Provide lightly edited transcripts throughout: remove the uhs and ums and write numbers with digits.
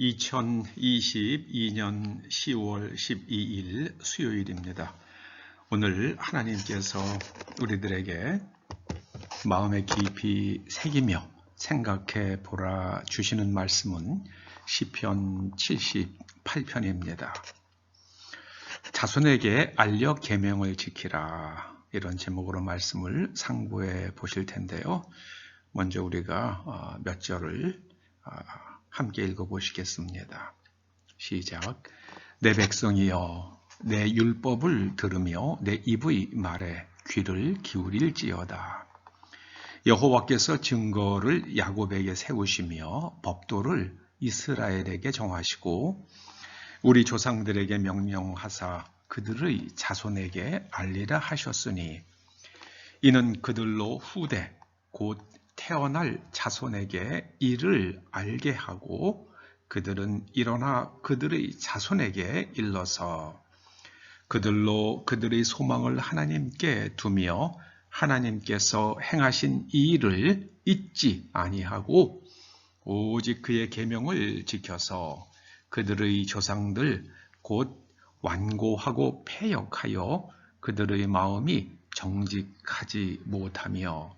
2022년 10월 12일 수요일입니다. 오늘 하나님께서 우리들에게 마음에 깊이 새기며 생각해 보라 주시는 말씀은 시편 78편입니다. 자손에게 알려 계명을 지키라, 이런 제목으로 말씀을 상고해 보실 텐데요. 먼저 우리가 몇 절을 함께 읽어보시겠습니다. 시작. 내 백성이여, 내 율법을 들으며 내 입의 말에 귀를 기울일지어다. 여호와께서 증거를 야곱에게 세우시며 법도를 이스라엘에게 정하시고 우리 조상들에게 명령하사 그들의 자손에게 알리라 하셨으니 이는 그들로 후대 곧 태어날 자손에게 이를 알게 하고 그들은 일어나 그들의 자손에게 일러서 그들로 그들의 소망을 하나님께 두며 하나님께서 행하신 이 일을 잊지 아니하고 오직 그의 계명을 지켜서 그들의 조상들 곧 완고하고 패역하여 그들의 마음이 정직하지 못하며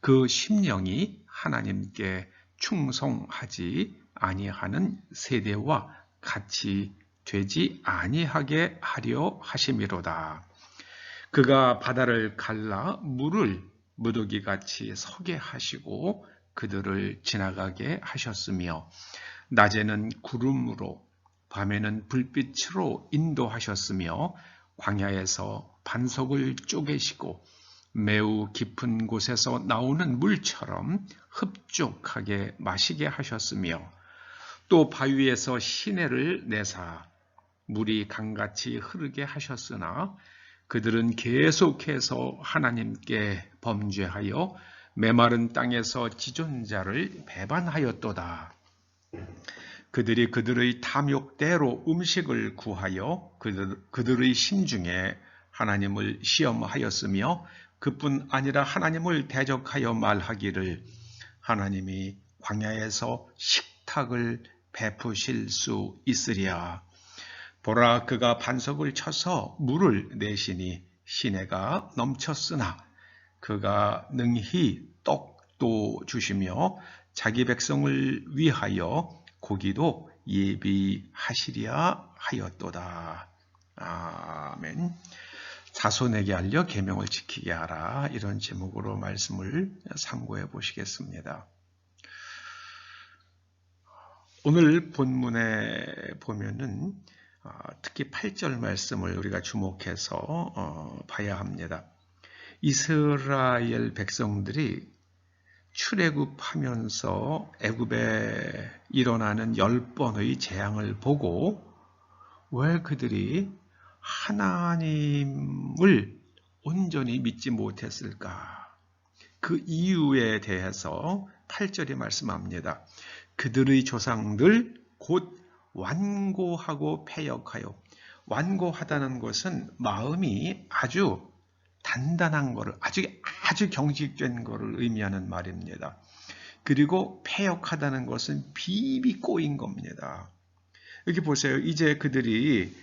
그 심령이 하나님께 충성하지 아니하는 세대와 같이 되지 아니하게 하려 하심이로다. 그가 바다를 갈라 물을 무더기같이 서게 하시고 그들을 지나가게 하셨으며 낮에는 구름으로 밤에는 불빛으로 인도하셨으며 광야에서 반석을 쪼개시고 매우 깊은 곳에서 나오는 물처럼 흡족하게 마시게 하셨으며 또 바위에서 시내를 내사 물이 강같이 흐르게 하셨으나 그들은 계속해서 하나님께 범죄하여 메마른 땅에서 지존자를 배반하였도다. 그들이 그들의 탐욕대로 음식을 구하여 그들의 심중에 하나님을 시험하였으며 그뿐 아니라 하나님을 대적하여 말하기를 하나님이 광야에서 식탁을 베푸실 수 있으랴. 보라, 그가 반석을 쳐서 물을 내시니 시내가 넘쳤으나 그가 능히 떡도 주시며 자기 백성을 위하여 고기도 예비하시랴 하였도다. 아멘. 자손에게 알려 계명을 지키게 하라, 이런 제목으로 말씀을 상고해 보시겠습니다. 오늘 본문에 보면은 특히 8절 말씀을 우리가 주목해서 봐야 합니다. 이스라엘 백성들이 출애굽하면서 애굽에 일어나는 10번의 재앙을 보고 왜 그들이 하나님을 온전히 믿지 못했을까? 그 이유에 대해서 8절이 말씀합니다. 그들의 조상들 곧 완고하고 패역하여, 완고하다는 것은 마음이 아주 단단한 것을, 아주 경직된 것을 의미하는 말입니다. 그리고 패역하다는 것은 비비 꼬인 겁니다. 여기 보세요. 이제 그들이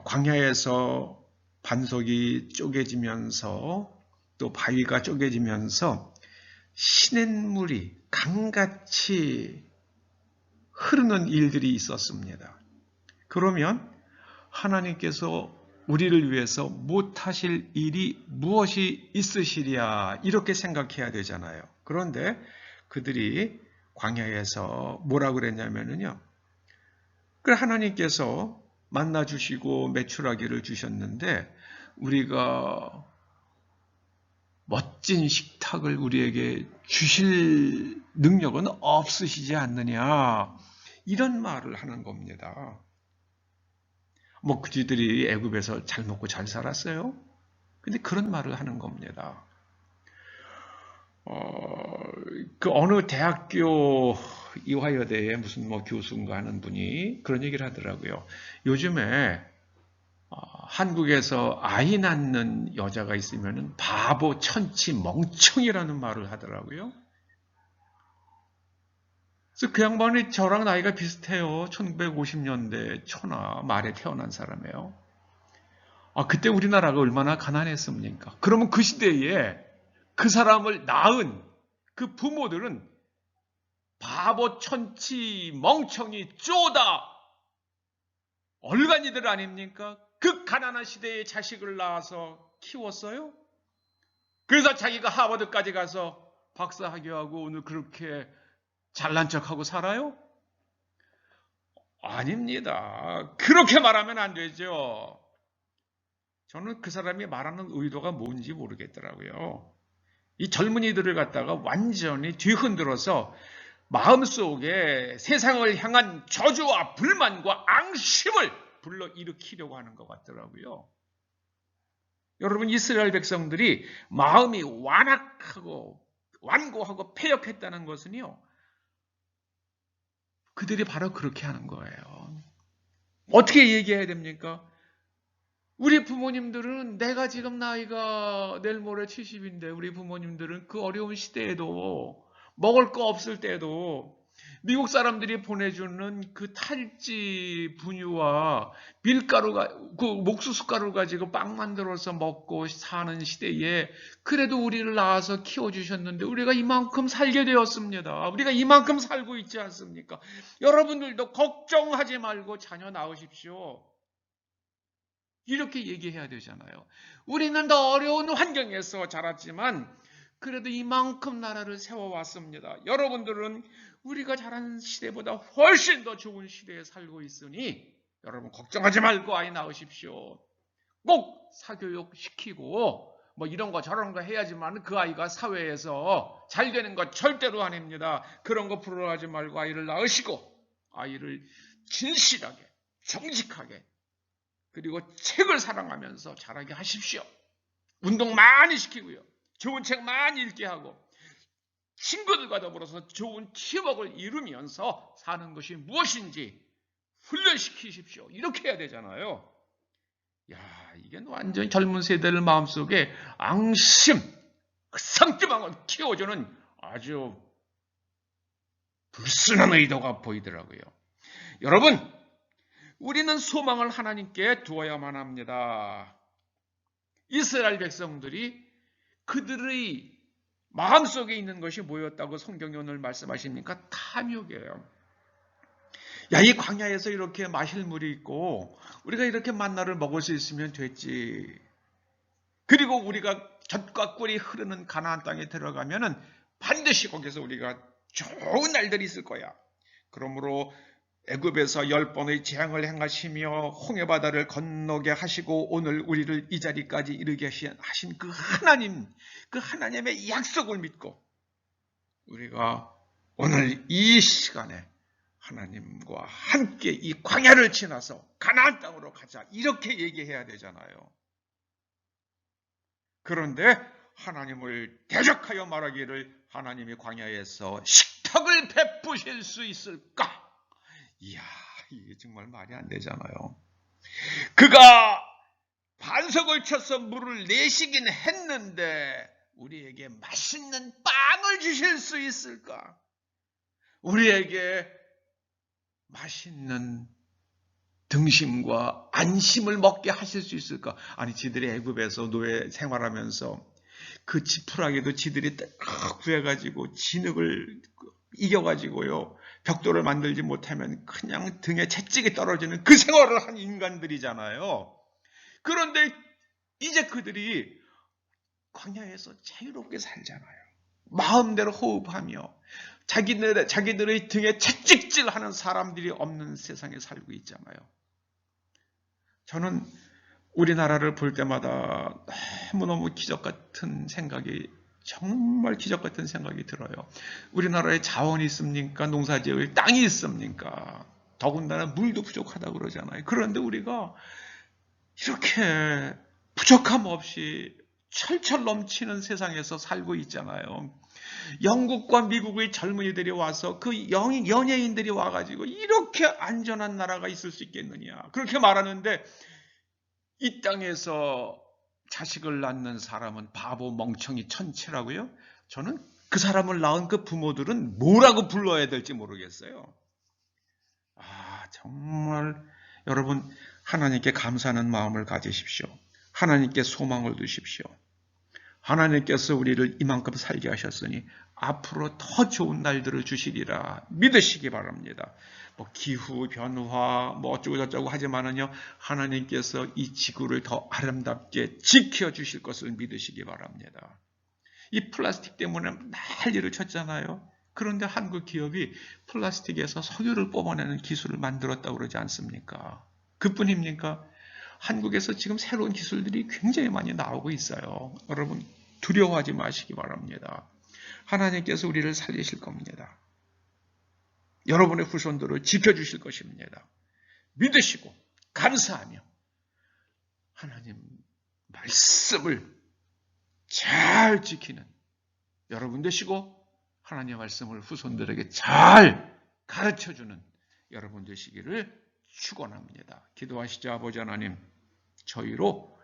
광야에서 반석이 쪼개지면서 또 바위가 쪼개지면서 시냇물이 강같이 흐르는 일들이 있었습니다. 그러면 하나님께서 우리를 위해서 못하실 일이 무엇이 있으시랴, 이렇게 생각해야 되잖아요. 그런데 그들이 광야에서 뭐라 그랬냐면요, 그래, 하나님께서 만나 주시고 메추라기를 주셨는데 우리가 멋진 식탁을 우리에게 주실 능력은 없으시지 않느냐, 이런 말을 하는 겁니다. 뭐 그들이 애굽에서 잘 먹고 잘 살았어요? 근데 그런 말을 하는 겁니다. 그 어느 대학교 이화여대에 무슨 교수인가 하는 분이 그런 얘기를 하더라고요. 요즘에 한국에서 아이 낳는 여자가 있으면 바보, 천치, 멍청이라는 말을 하더라고요. 그래서 그 양반이 저랑 나이가 비슷해요. 1950년대 초나 말에 태어난 사람이에요. 그때 우리나라가 얼마나 가난했습니까? 그러면 그 시대에 그 사람을 낳은 그 부모들은 바보, 천치, 멍청이, 쪼다, 얼간이들 아닙니까? 그 가난한 시대에 자식을 낳아서 키웠어요? 그래서 자기가 하버드까지 가서 박사학위하고 오늘 그렇게 잘난 척하고 살아요? 아닙니다. 그렇게 말하면 안 되죠. 저는 그 사람이 말하는 의도가 뭔지 모르겠더라고요. 이 젊은이들을 갖다가 완전히 뒤흔들어서 마음속에 세상을 향한 저주와 불만과 앙심을 불러일으키려고 하는 것 같더라고요. 여러분, 이스라엘 백성들이 마음이 완악하고 완고하고 패역했다는 것은요, 그들이 바로 그렇게 하는 거예요. 어떻게 얘기해야 됩니까? 우리 부모님들은, 내가 지금 나이가 내일 모레 70인데 우리 부모님들은 그 어려운 시대에도 먹을 거 없을 때도 미국 사람들이 보내주는 그 탈지 분유와 밀가루가, 그 옥수수 가루 가지고 빵 만들어서 먹고 사는 시대에 그래도 우리를 낳아서 키워주셨는데 우리가 이만큼 살게 되었습니다. 우리가 이만큼 살고 있지 않습니까? 여러분들도 걱정하지 말고 자녀 낳으십시오. 이렇게 얘기해야 되잖아요. 우리는 더 어려운 환경에서 자랐지만 그래도 이만큼 나라를 세워왔습니다. 여러분들은 우리가 자란 시대보다 훨씬 더 좋은 시대에 살고 있으니 여러분 걱정하지 말고 아이 낳으십시오. 꼭 사교육 시키고 뭐 이런 거 저런 거 해야지만 그 아이가 사회에서 잘 되는 거 절대로 아닙니다. 그런 거 부러워하지 말고 아이를 낳으시고 아이를 진실하게 정직하게 그리고 책을 사랑하면서 자라게 하십시오. 운동 많이 시키고요. 좋은 책 많이 읽게 하고 친구들과 더불어서 좋은 팀워크를 이루면서 사는 것이 무엇인지 훈련시키십시오. 이렇게 해야 되잖아요. 야, 이게 완전히 젊은 세대들 마음속에 앙심, 상대방을 키워주는 아주 불순한 의도가 보이더라고요. 여러분, 우리는 소망을 하나님께 두어야만 합니다. 이스라엘 백성들이 그들의 마음속에 있는 것이 뭐였다고 성경이 오늘 말씀하십니까? 탐욕이에요. 야, 이 광야에서 이렇게 마실 물이 있고 우리가 이렇게 만나를 먹을 수 있으면 됐지. 그리고 우리가 젖과 꿀이 흐르는 가나안 땅에 들어가면은 반드시 거기서 우리가 좋은 날들이 있을 거야. 그러므로 애굽에서 10번의 재앙을 행하시며 홍해바다를 건너게 하시고 오늘 우리를 이 자리까지 이르게 하신 그 하나님, 그 하나님의 약속을 믿고 우리가 오늘 이 시간에 하나님과 함께 이 광야를 지나서 가나안 땅으로 가자. 이렇게 얘기해야 되잖아요. 그런데 하나님을 대적하여 말하기를 하나님이 광야에서 식탁을 베푸실 수 있을까? 이야, 이게 정말 말이 안 되잖아요. 그가 반석을 쳐서 물을 내시긴 했는데 우리에게 맛있는 빵을 주실 수 있을까? 우리에게 맛있는 등심과 안심을 먹게 하실 수 있을까? 아니, 지들이 애굽에서 노예 생활하면서 그 지푸라기도 지들이 구해가지고 진흙을 이겨가지고요. 벽돌을 만들지 못하면 그냥 등에 채찍이 떨어지는 그 생활을 한 인간들이잖아요. 그런데 이제 그들이 광야에서 자유롭게 살잖아요. 마음대로 호흡하며 자기들의 등에 채찍질하는 사람들이 없는 세상에 살고 있잖아요. 저는 우리나라를 볼 때마다 너무너무 기적 같은 생각이 정말 기적 같은 생각이 들어요. 우리나라에 자원이 있습니까? 농사지을 땅이 있습니까? 더군다나 물도 부족하다고 그러잖아요. 그런데 우리가 이렇게 부족함 없이 철철 넘치는 세상에서 살고 있잖아요. 영국과 미국의 젊은이들이 와서 그 연예인들이 와가지고 이렇게 안전한 나라가 있을 수 있겠느냐. 그렇게 말하는데 이 땅에서 자식을 낳는 사람은 바보, 멍청이, 천체라고요? 저는 그 사람을 낳은 그 부모들은 뭐라고 불러야 될지 모르겠어요. 정말 여러분 하나님께 감사하는 마음을 가지십시오. 하나님께 소망을 두십시오. 하나님께서 우리를 이만큼 살게 하셨으니 앞으로 더 좋은 날들을 주시리라 믿으시기 바랍니다. 기후 변화 어쩌고저쩌고 하지만은요, 하나님께서 이 지구를 더 아름답게 지켜주실 것을 믿으시기 바랍니다. 이 플라스틱 때문에 난리를 쳤잖아요. 그런데 한국 기업이 플라스틱에서 석유를 뽑아내는 기술을 만들었다고 그러지 않습니까? 그뿐입니까? 한국에서 지금 새로운 기술들이 굉장히 많이 나오고 있어요. 여러분 두려워하지 마시기 바랍니다. 하나님께서 우리를 살리실 겁니다. 여러분의 후손들을 지켜주실 것입니다. 믿으시고 감사하며 하나님 말씀을 잘 지키는 여러분 되시고 하나님의 말씀을 후손들에게 잘 가르쳐주는 여러분 되시기를 축원합니다. 기도하시죠. 아버지 하나님, 저희로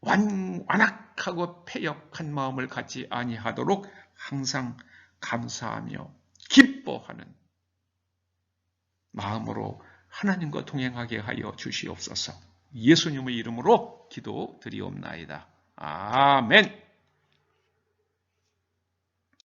완악하고 패역한 마음을 갖지 아니하도록 항상 감사하며 기뻐하는 마음으로 하나님과 동행하게 하여 주시옵소서. 예수님의 이름으로 기도드리옵나이다. 아멘.